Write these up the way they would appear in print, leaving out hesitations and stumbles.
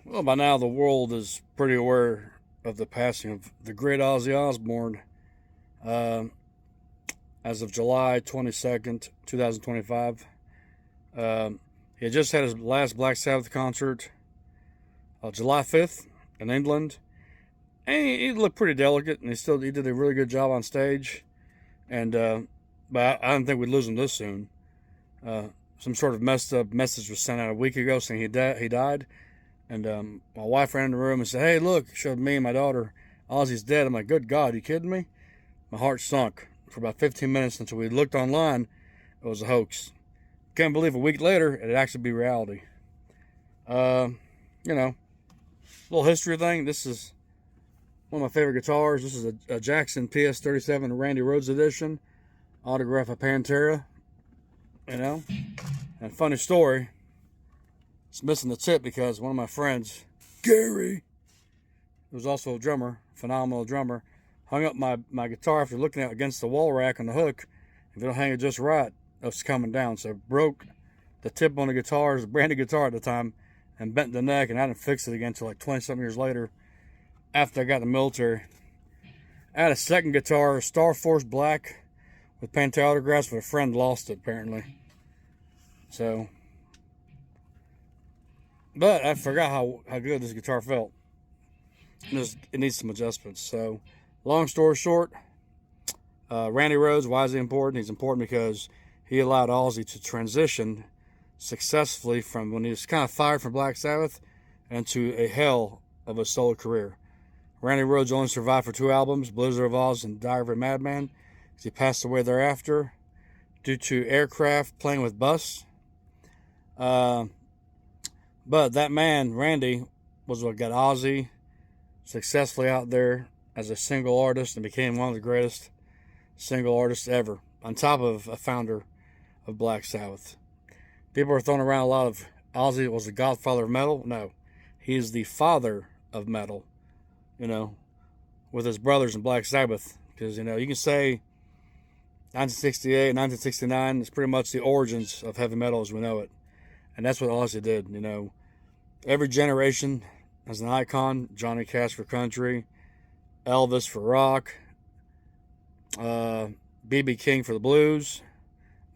Well, by now the world is pretty aware of the passing of the great Ozzy Osbourne. Uh, as of July 22nd, 2025, he had just had his last Black Sabbath concert July 5th in England. And he looked pretty delicate, and he did a really good job on stage. And but I didn't think we'd lose him this soon. Some sort of messed up message was sent out a week ago saying he died. And my wife ran in the room and said, "Hey, look," showed me and my daughter, "Ozzy's dead." I'm like, "Good God, are you kidding me?" My heart sunk for about 15 minutes until we looked online. It was a hoax. Can't believe a week later it'd actually be reality. You know, little history thing. This is one of my favorite guitars. This is a Jackson PS37 Randy Rhoads edition, autograph of Pantera. You know, and funny story. It's missing the tip because one of my friends, Gary, who was also a drummer, phenomenal drummer, hung up my guitar after looking at it against the wall rack on the hook. If you don't hang it just right, it's coming down. So it broke the tip on the guitar. It was a brand new guitar at the time, and bent the neck, and I didn't fix it again until like 20-something years later after I got in the military. I had a second guitar, Star Force Black, with Pantera autographs, but a friend lost it apparently. So, but I forgot how good this guitar felt. It needs some adjustments. So, long story short, Randy Rhoads, why is he important? He's important because he allowed Ozzy to transition successfully from when he was kind of fired from Black Sabbath into a hell of a solo career. Randy Rhoads only survived for 2 albums, Blizzard of Ozz and Diary of a Madman. He passed away thereafter due to aircraft playing with bus. But that man, Randy, was what got Ozzy successfully out there as a single artist and became one of the greatest single artists ever, on top of a founder of Black Sabbath. People are throwing around a lot of Ozzy was the godfather of metal. No, he is the father of metal, with his brothers in Black Sabbath. Because, you can say 1968, 1969 is pretty much the origins of heavy metal as we know it. And that's what Ozzy did, Every generation has an icon. Johnny Cash for country, Elvis for rock, B.B. King for the blues,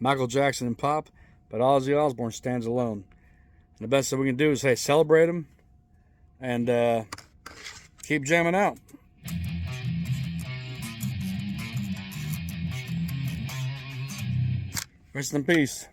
Michael Jackson in pop, but Ozzy Osbourne stands alone. And the best that we can do is, hey, celebrate him and keep jamming out. Rest in peace.